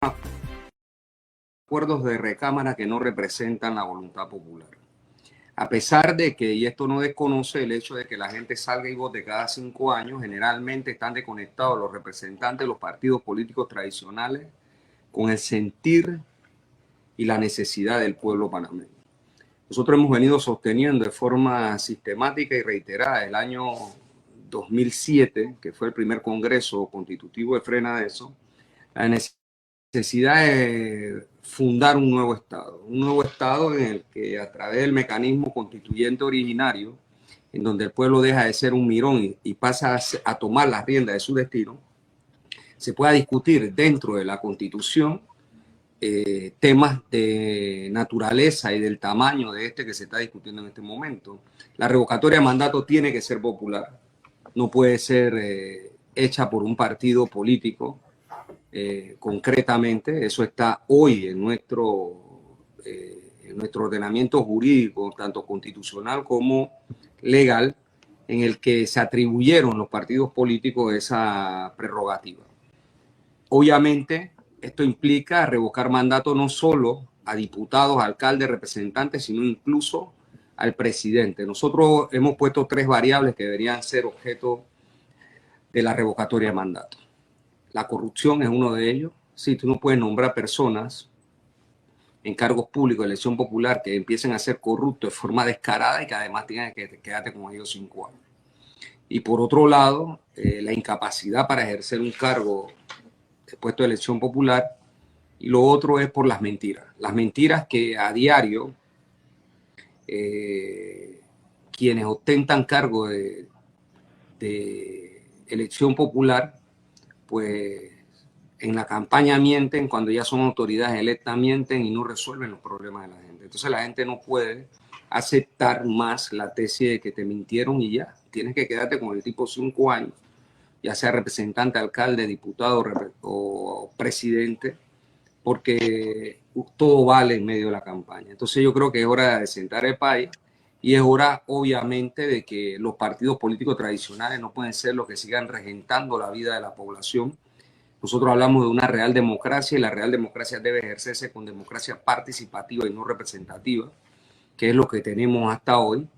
acuerdos de recámara que no representan la voluntad popular. A pesar de que, y esto no desconoce el hecho de que la gente salga y vote cada 5 años, generalmente están desconectados los representantes de los partidos políticos tradicionales con el sentir y la necesidad del pueblo panameño. Nosotros hemos venido sosteniendo de forma sistemática y reiterada el año 2007, que fue el primer congreso constitutivo de Frena de eso, la necesidad de fundar un nuevo Estado en el que a través del mecanismo constituyente originario, en donde el pueblo deja de ser un mirón y pasa a tomar las riendas de su destino, se pueda discutir dentro de la Constitución temas de naturaleza y del tamaño de este que se está discutiendo en este momento. La revocatoria de mandato tiene que ser popular, no puede ser hecha por un partido político. Concretamente, eso está hoy en nuestro ordenamiento jurídico, tanto constitucional como legal, en el que se atribuyeron los partidos políticos esa prerrogativa. Obviamente, esto implica revocar mandato no solo a diputados, alcaldes, representantes, sino incluso al presidente. Nosotros hemos puesto 3 variables que deberían ser objeto de la revocatoria de mandato. La corrupción es uno de ellos. Sí, tú no puedes nombrar personas en cargos públicos de elección popular que empiecen a ser corruptos de forma descarada y que además tengan que quedarte con ellos 5 años. Y por otro lado, la incapacidad para ejercer un cargo de puesto de elección popular. Y lo otro es por las mentiras. Las mentiras que a diario quienes ostentan cargo de elección popular, pues en la campaña mienten, cuando ya son autoridades electas mienten y no resuelven los problemas de la gente. Entonces la gente no puede aceptar más la tesis de que te mintieron y ya. Tienes que quedarte con el tipo 5 años, ya sea representante, alcalde, diputado o presidente, porque todo vale en medio de la campaña. Entonces yo creo que es hora de sentar el país y es hora, obviamente, de que los partidos políticos tradicionales no pueden ser los que sigan regentando la vida de la población. Nosotros hablamos de una real democracia y la real democracia debe ejercerse con democracia participativa y no representativa, que es lo que tenemos hasta hoy.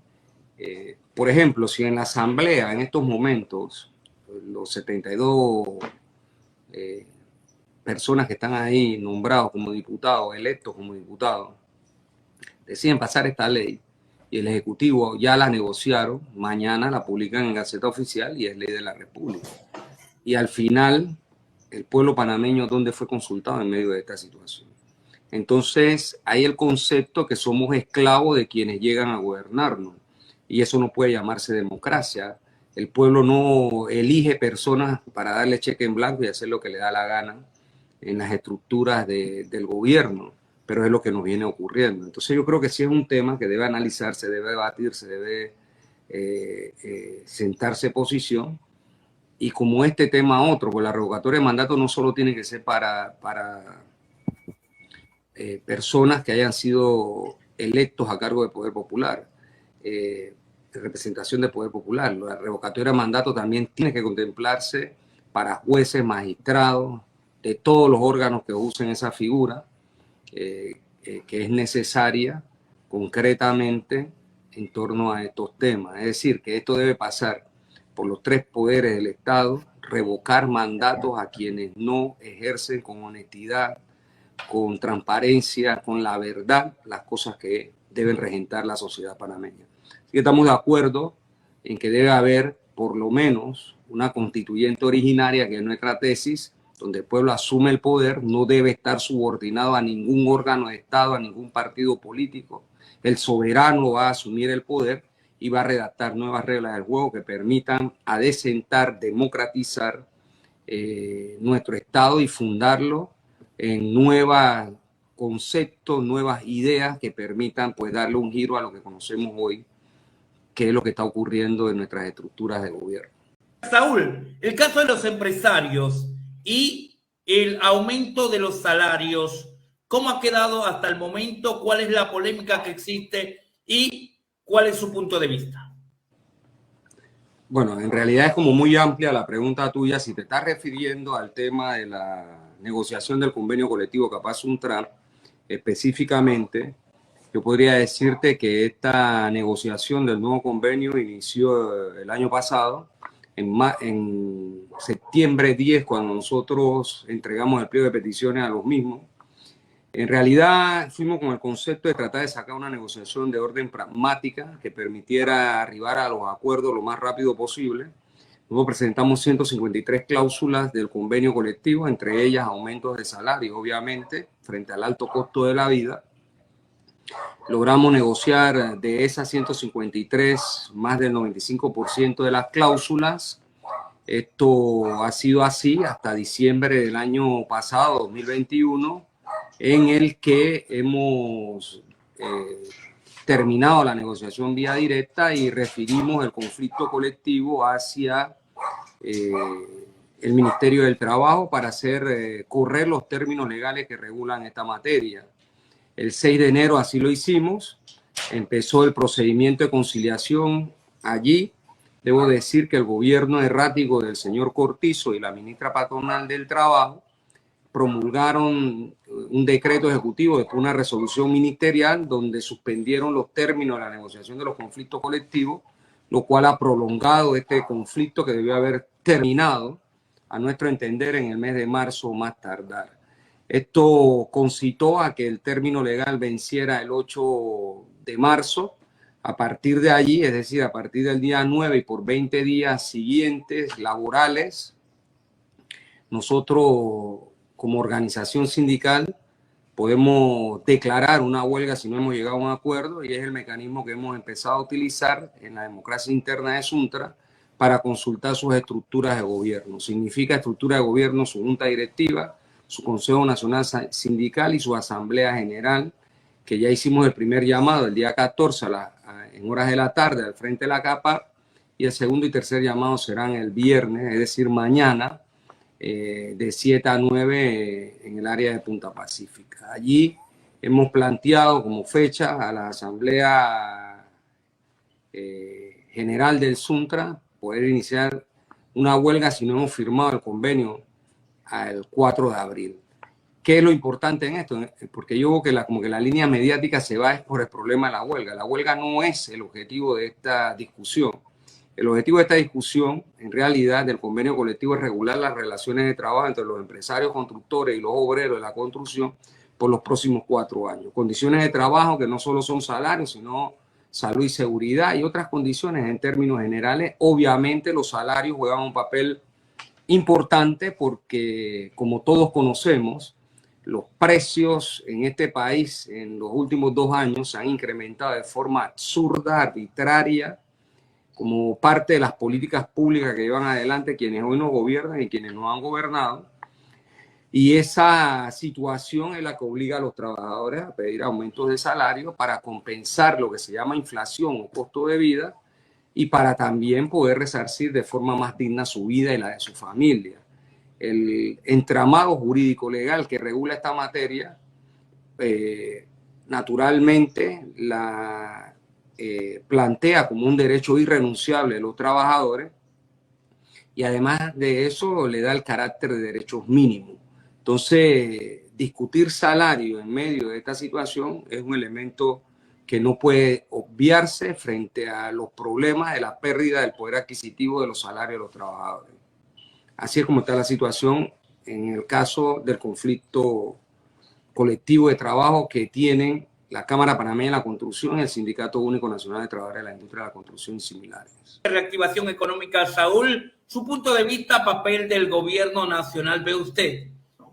Por ejemplo, si en la Asamblea en estos momentos los 72 personas que están ahí nombrados como diputados, electos como diputados, deciden pasar esta ley y el Ejecutivo ya la negociaron, mañana la publican en Gaceta Oficial y es ley de la República. Y al final, el pueblo panameño, ¿dónde fue consultado en medio de esta situación? Entonces, hay el concepto que somos esclavos de quienes llegan a gobernarnos. Y eso no puede llamarse democracia. El pueblo no elige personas para darle cheque en blanco y hacer lo que le da la gana en las estructuras del gobierno, pero es lo que nos viene ocurriendo. Entonces yo creo que sí es un tema que debe analizarse, debe debatirse, debe sentarse posición. Y como este tema otro, pues la revocatoria de mandato no solo tiene que ser para personas que hayan sido electos a cargo del poder popular, de representación del poder popular. La revocatoria de mandato también tiene que contemplarse para jueces, magistrados, de todos los órganos que usen esa figura, que es necesaria concretamente en torno a estos temas. Es decir, que esto debe pasar por los 3 poderes del Estado, revocar mandatos a quienes no ejercen con honestidad, con transparencia, con la verdad, las cosas que deben regentar la sociedad panameña. Así que estamos de acuerdo en que debe haber por lo menos una constituyente originaria, que es nuestra tesis, donde el pueblo asume el poder, no debe estar subordinado a ningún órgano de Estado, a ningún partido político. El soberano va a asumir el poder y va a redactar nuevas reglas del juego que permitan adecentar, democratizar nuestro Estado y fundarlo en nuevos conceptos, nuevas ideas que permitan pues darle un giro a lo que conocemos hoy, que es lo que está ocurriendo en nuestras estructuras de gobierno. Saúl, el caso de los empresarios y el aumento de los salarios, ¿cómo ha quedado hasta el momento? ¿Cuál es la polémica que existe y cuál es su punto de vista? Bueno, en realidad es como muy amplia la pregunta tuya. Si te estás refiriendo al tema de la negociación del convenio colectivo Capaz-Suntran, específicamente, yo podría decirte que esta negociación del nuevo convenio inició el año pasado, en septiembre 10, cuando nosotros entregamos el pliego de peticiones a los mismos. En realidad fuimos con el concepto de tratar de sacar una negociación de orden pragmática que permitiera arribar a los acuerdos lo más rápido posible. Luego presentamos 153 cláusulas del convenio colectivo, entre ellas aumentos de salario, obviamente, frente al alto costo de la vida. Logramos negociar de esas 153 más del 95% de las cláusulas. Esto ha sido así hasta diciembre del año pasado, 2021, en el que hemos terminado la negociación vía directa y referimos el conflicto colectivo hacia el Ministerio del Trabajo para hacer correr los términos legales que regulan esta materia. El 6 de enero así lo hicimos, empezó el procedimiento de conciliación allí. Debo decir que el gobierno errático del señor Cortizo y la ministra patronal del Trabajo promulgaron un decreto ejecutivo después de una resolución ministerial donde suspendieron los términos de la negociación de los conflictos colectivos, lo cual ha prolongado este conflicto que debió haber terminado, a nuestro entender, en el mes de marzo o más tardar. Esto concitó a que el término legal venciera el 8 de marzo. A partir de allí, es decir, a partir del día 9 y por 20 días siguientes laborales, nosotros como organización sindical podemos declarar una huelga si no hemos llegado a un acuerdo, y es el mecanismo que hemos empezado a utilizar en la democracia interna de Suntra para consultar sus estructuras de gobierno. Significa estructura de gobierno, su junta directiva, su Consejo Nacional Sindical y su Asamblea General, que ya hicimos el primer llamado el día 14 en horas de la tarde al frente de la CAPA, y el segundo y tercer llamado serán el viernes, es decir, mañana, de 7 a 9 en el área de Punta Pacífica. Allí hemos planteado como fecha a la Asamblea General del Suntra poder iniciar una huelga si no hemos firmado el convenio al 4 de abril. ¿Qué es lo importante en esto? Porque yo veo que como que la línea mediática se va por el problema de la huelga. La huelga no es el objetivo de esta discusión. El objetivo de esta discusión, en realidad, del convenio colectivo es regular las relaciones de trabajo entre los empresarios constructores y los obreros de la construcción por los próximos 4 años. Condiciones de trabajo que no solo son salarios, sino salud y seguridad y otras condiciones en términos generales. Obviamente los salarios juegan un papel importante porque, como todos conocemos, los precios en este país en los últimos 2 años se han incrementado de forma absurda, arbitraria, como parte de las políticas públicas que llevan adelante quienes hoy nos gobiernan y quienes nos han gobernado. Y esa situación es la que obliga a los trabajadores a pedir aumentos de salario para compensar lo que se llama inflación o costo de vida, y para también poder resarcir de forma más digna su vida y la de su familia. El entramado jurídico legal que regula esta materia, naturalmente la plantea como un derecho irrenunciable de los trabajadores, y además de eso le da el carácter de derechos mínimos. Entonces, discutir salario en medio de esta situación es un elemento que no puede obviarse frente a los problemas de la pérdida del poder adquisitivo de los salarios de los trabajadores. Así es como está la situación en el caso del conflicto colectivo de trabajo que tienen la Cámara Panameña de la Construcción y el Sindicato Único Nacional de Trabajadores de la Industria de la Construcción y similares. Reactivación económica, Saúl, su punto de vista, papel del gobierno nacional. ¿Ve usted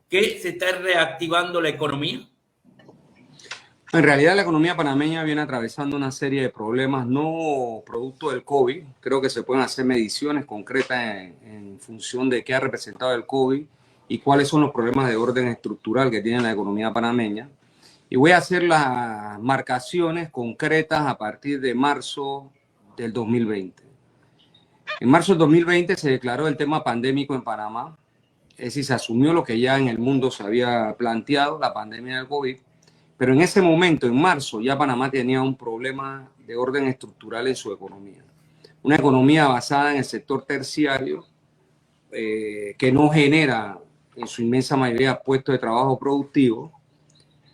que se está reactivando la economía? En realidad la economía panameña viene atravesando una serie de problemas no producto del COVID. Creo que se pueden hacer mediciones concretas en función de qué ha representado el COVID y cuáles son los problemas de orden estructural que tiene la economía panameña. Y voy a hacer las marcaciones concretas a partir de marzo del 2020. En marzo del 2020 se declaró el tema pandémico en Panamá. Es decir, se asumió lo que ya en el mundo se había planteado, la pandemia del COVID. Pero en ese momento, en marzo, ya Panamá tenía un problema de orden estructural en su economía. Una economía basada en el sector terciario que no genera en su inmensa mayoría puestos de trabajo productivos,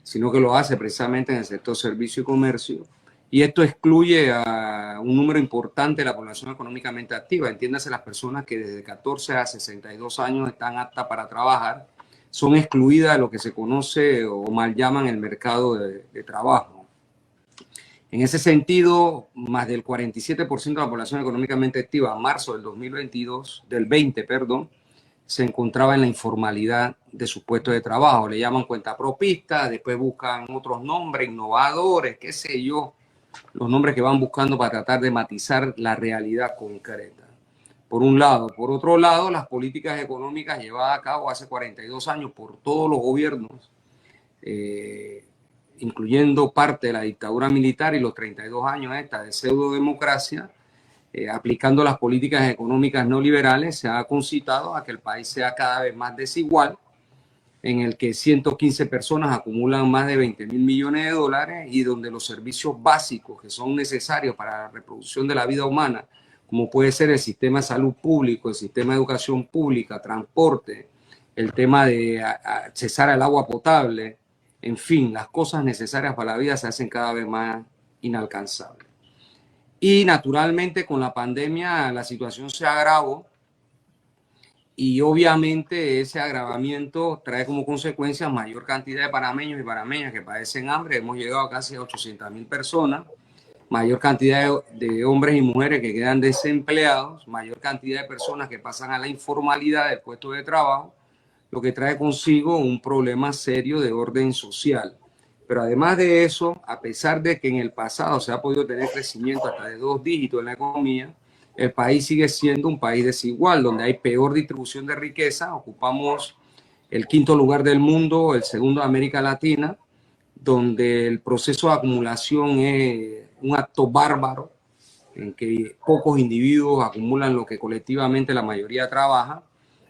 sino que lo hace precisamente en el sector servicio y comercio. Y esto excluye a un número importante de la población económicamente activa. Entiéndase, las personas que desde 14 a 62 años están aptas para trabajar, son excluidas de lo que se conoce o mal llaman el mercado de trabajo. En ese sentido, más del 47% de la población económicamente activa a marzo del 2020, se encontraba en la informalidad de sus puestos de trabajo. Le llaman cuentapropistas, después buscan otros nombres, innovadores, qué sé yo, los nombres que van buscando para tratar de matizar la realidad concreta. Por un lado. Por otro lado, las políticas económicas llevadas a cabo hace 42 años por todos los gobiernos, incluyendo parte de la dictadura militar y los 32 años esta de pseudodemocracia, aplicando las políticas económicas neoliberales, se ha concitado a que el país sea cada vez más desigual, en el que 115 personas acumulan más de 20.000 millones de dólares y donde los servicios básicos que son necesarios para la reproducción de la vida humana, como puede ser el sistema de salud público, el sistema de educación pública, transporte, el tema de accesar al agua potable, en fin, las cosas necesarias para la vida se hacen cada vez más inalcanzables. Y naturalmente con la pandemia la situación se agravó y obviamente ese agravamiento trae como consecuencia mayor cantidad de panameños y panameñas que padecen hambre. Hemos llegado a casi a 800.000 personas, mayor cantidad de hombres y mujeres que quedan desempleados, mayor cantidad de personas que pasan a la informalidad del puesto de trabajo, lo que trae consigo un problema serio de orden social. Pero además de eso, a pesar de que en el pasado se ha podido tener crecimiento hasta de 2 dígitos en la economía, el país sigue siendo un país desigual, donde hay peor distribución de riqueza. Ocupamos el 5º lugar del mundo, el 2º de América Latina, donde el proceso de acumulación es un acto bárbaro, en que pocos individuos acumulan lo que colectivamente la mayoría trabaja.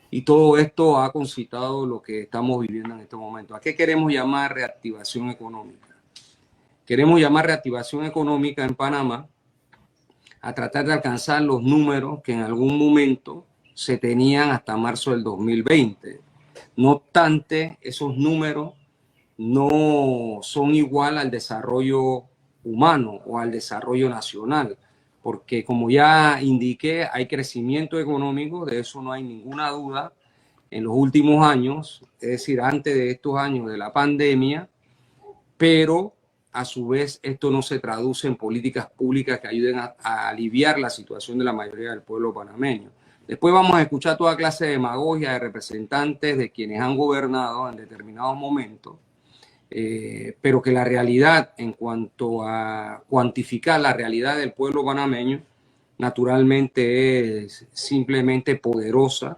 Y todo esto ha concitado lo que estamos viviendo en este momento. ¿A qué queremos llamar reactivación económica? Queremos llamar reactivación económica en Panamá a tratar de alcanzar los números que en algún momento se tenían hasta marzo del 2020. No obstante, esos números no son igual al desarrollo humano o al desarrollo nacional, porque como ya indiqué, hay crecimiento económico, de eso no hay ninguna duda, en los últimos años, es decir, antes de estos años de la pandemia, pero a su vez esto no se traduce en políticas públicas que ayuden a aliviar la situación de la mayoría del pueblo panameño. Después vamos a escuchar toda clase de demagogia de representantes de quienes han gobernado en determinados momentos, pero que la realidad, en cuanto a cuantificar la realidad del pueblo panameño, naturalmente es simplemente poderosa,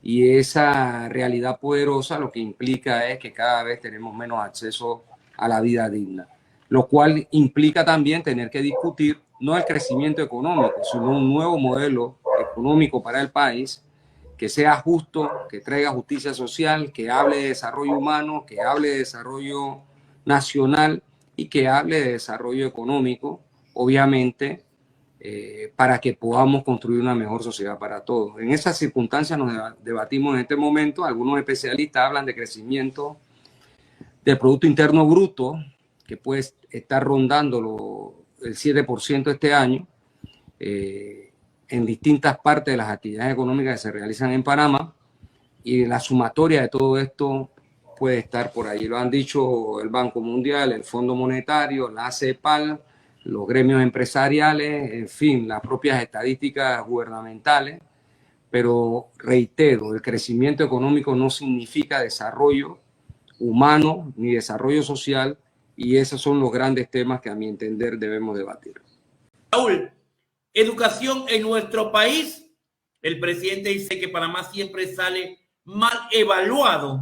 y esa realidad poderosa lo que implica es que cada vez tenemos menos acceso a la vida digna, lo cual implica también tener que discutir no el crecimiento económico, sino un nuevo modelo económico para el país que sea justo, que traiga justicia social, que hable de desarrollo humano, que hable de desarrollo nacional y que hable de desarrollo económico, obviamente, para que podamos construir una mejor sociedad para todos. En esas circunstancias nos debatimos en este momento. Algunos especialistas hablan de crecimiento del Producto Interno Bruto, que puede estar rondando el 7% este año, en distintas partes de las actividades económicas que se realizan en Panamá, y la sumatoria de todo esto puede estar por ahí. Lo han dicho el Banco Mundial, el Fondo Monetario, la CEPAL, los gremios empresariales, en fin, las propias estadísticas gubernamentales. Pero reitero, el crecimiento económico no significa desarrollo humano ni desarrollo social, y esos son los grandes temas que a mi entender debemos debatir. Raúl, educación en nuestro país. El presidente dice que Panamá siempre sale mal evaluado.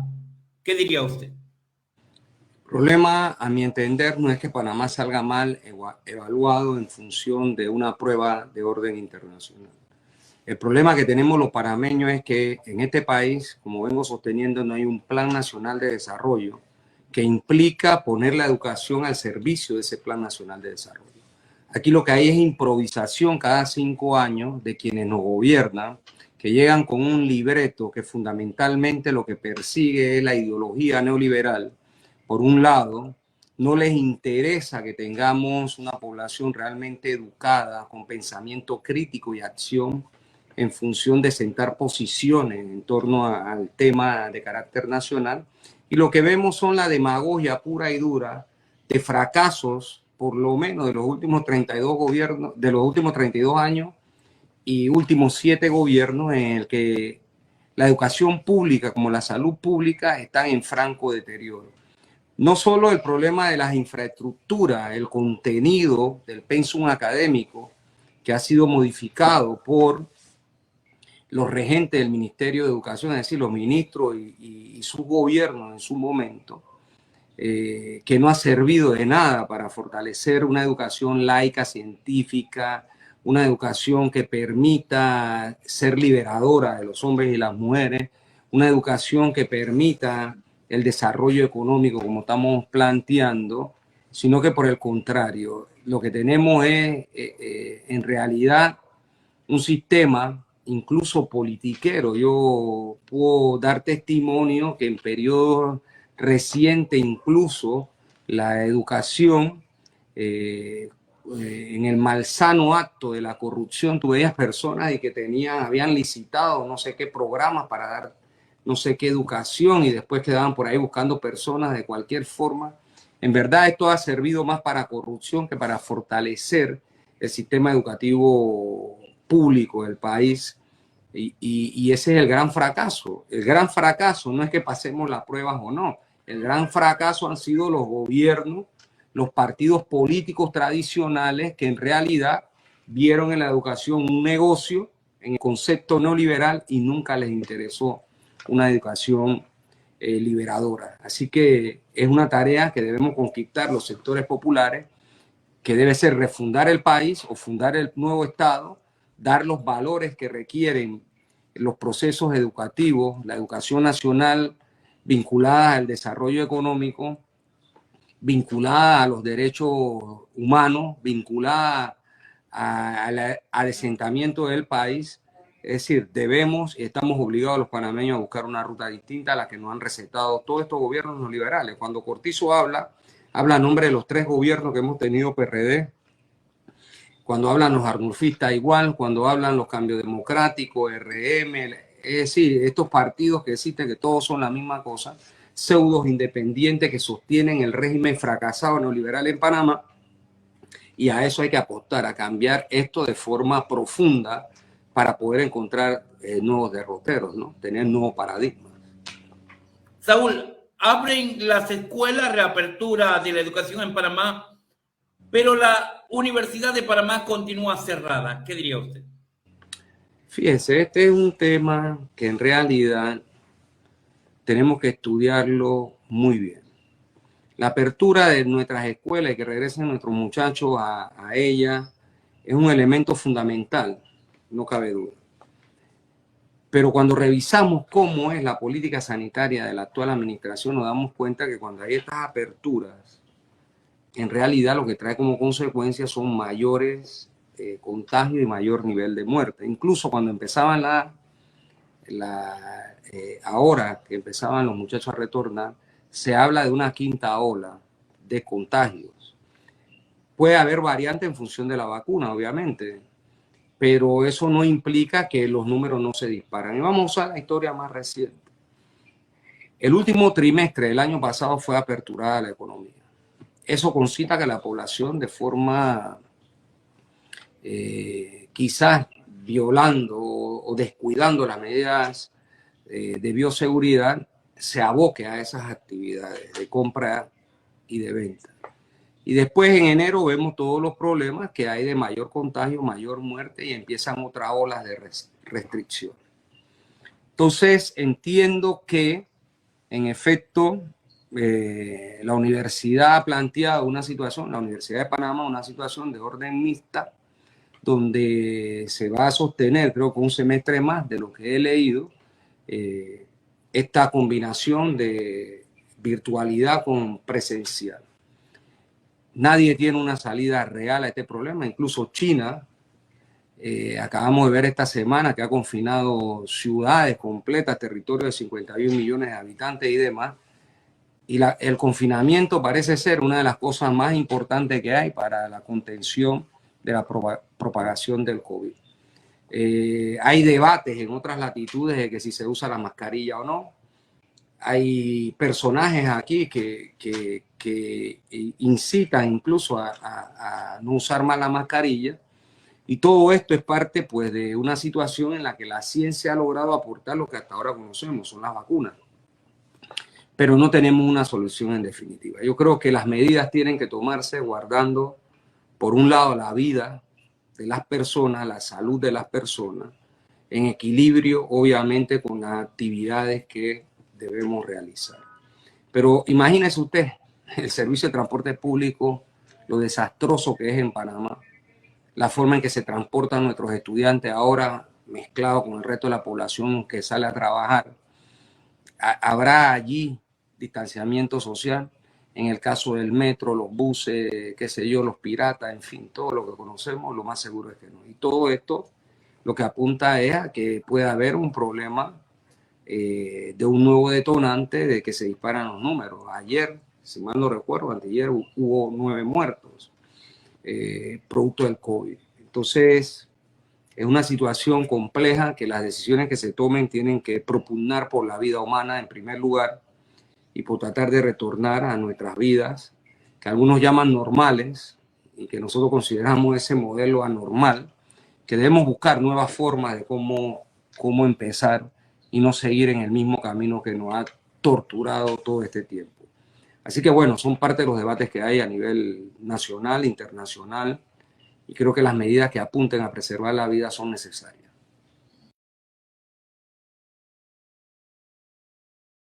¿Qué diría usted? El problema, a mi entender, no es que Panamá salga mal evaluado en función de una prueba de orden internacional. El problema que tenemos los panameños es que en este país, como vengo sosteniendo, no hay un plan nacional de desarrollo que implica poner la educación al servicio de ese plan nacional de desarrollo. Aquí lo que hay es improvisación cada 5 años de quienes nos gobiernan, que llegan con un libreto que fundamentalmente lo que persigue es la ideología neoliberal. Por un lado, no les interesa que tengamos una población realmente educada, con pensamiento crítico y acción en función de sentar posiciones en torno al tema de carácter nacional. Y lo que vemos son la demagogia pura y dura de fracasos, por lo menos de los últimos 32 gobiernos, de los últimos 32 años y últimos 7 gobiernos, en el que la educación pública como la salud pública están en franco deterioro. No solo el problema de las infraestructuras, el contenido del pensum académico que ha sido modificado por los regentes del Ministerio de Educación, es decir, los ministros y su gobierno en su momento, que no ha servido de nada para fortalecer una educación laica, científica, una educación que permita ser liberadora de los hombres y las mujeres, una educación que permita el desarrollo económico como estamos planteando, sino que por el contrario, lo que tenemos es en realidad un sistema incluso politiquero. Yo puedo dar testimonio que en periodos recientes incluso la educación, en el malsano acto de la corrupción, tú veías personas y que habían licitado no sé qué programas para dar no sé qué educación y después quedaban por ahí buscando personas de cualquier forma. En verdad esto ha servido más para corrupción que para fortalecer el sistema educativo público del país, y ese es el gran fracaso. El gran fracaso no es que pasemos las pruebas o no, el gran fracaso han sido los gobiernos, los partidos políticos tradicionales que en realidad vieron en la educación un negocio en el concepto neoliberal y nunca les interesó una educación liberadora. Así que es una tarea que debemos conquistar los sectores populares, que debe ser refundar el país o fundar el nuevo Estado, dar los valores que requieren los procesos educativos, la educación nacional vinculada al desarrollo económico, vinculada a los derechos humanos, vinculada al asentamiento del país. Es decir, debemos y estamos obligados los panameños a buscar una ruta distinta a la que nos han recetado todos estos gobiernos neoliberales. Cuando Cortizo habla a nombre de los 3 gobiernos que hemos tenido PRD, cuando hablan los arnulfistas igual, cuando hablan los cambios democráticos, RM, es decir, estos partidos que existen, que todos son la misma cosa, pseudos independientes que sostienen el régimen fracasado neoliberal en Panamá, y a eso hay que apostar, a cambiar esto de forma profunda para poder encontrar nuevos derroteros, ¿no? Tener nuevos paradigmas. Saúl, abren las escuelas, reapertura de la educación en Panamá, pero la Universidad de Panamá continúa cerrada. ¿Qué diría usted? Fíjense, este es un tema que en realidad tenemos que estudiarlo muy bien. La apertura de nuestras escuelas y que regresen nuestros muchachos a ellas es un elemento fundamental, no cabe duda. Pero cuando revisamos cómo es la política sanitaria de la actual administración, nos damos cuenta que cuando hay estas aperturas, en realidad lo que trae como consecuencia son mayores contagios y mayor nivel de muerte. Incluso cuando empezaban ahora que empezaban los muchachos a retornar, se habla de una quinta ola de contagios. Puede haber variantes en función de la vacuna, obviamente, pero eso no implica que los números no se disparan. Y vamos a usar la historia más reciente. El último trimestre del año pasado fue aperturada la economía. Eso concita que la población, de forma quizás violando o descuidando las medidas de bioseguridad, se aboque a esas actividades de compra y de venta. Y después en enero vemos todos los problemas que hay de mayor contagio, mayor muerte, y empiezan otras olas de restricción. Entonces entiendo que en efecto la universidad ha planteado una situación, la Universidad de Panamá, una situación de orden mixta, donde se va a sostener, creo que un semestre más de lo que he leído, esta combinación de virtualidad con presencial. Nadie tiene una salida real a este problema, incluso China Acabamos de ver esta semana que ha confinado ciudades completas, territorios de 51 millones de habitantes y demás. Y el confinamiento parece ser una de las cosas más importantes que hay para la contención de la propagación del COVID. Hay debates en otras latitudes de que si se usa la mascarilla o no. Hay personajes aquí que incitan incluso a no usar más la mascarilla. Y todo esto es parte pues, de una situación en la que la ciencia ha logrado aportar lo que hasta ahora conocemos, son las vacunas. Pero no tenemos una solución en definitiva. Yo creo que las medidas tienen que tomarse guardando, por un lado, la vida de las personas, la salud de las personas, en equilibrio, obviamente, con las actividades que debemos realizar. Pero imagínese usted el servicio de transporte público, lo desastroso que es en Panamá, la forma en que se transportan nuestros estudiantes ahora mezclado con el resto de la población que sale a trabajar. Habrá allí distanciamiento social. En el caso del metro, los buses, qué sé yo, los piratas, en fin, todo lo que conocemos, lo más seguro es que no. Y todo esto lo que apunta es a que pueda haber un problema de un nuevo detonante de que se disparan los números. Ayer, si mal no recuerdo, anteayer hubo 9 muertos producto del COVID. Entonces, es una situación compleja que las decisiones que se tomen tienen que propugnar por la vida humana en primer lugar y por tratar de retornar a nuestras vidas, que algunos llaman normales y que nosotros consideramos ese modelo anormal, que debemos buscar nuevas formas de cómo empezar y no seguir en el mismo camino que nos ha torturado todo este tiempo. Así que bueno, son parte de los debates que hay a nivel nacional, internacional, y creo que las medidas que apunten a preservar la vida son necesarias.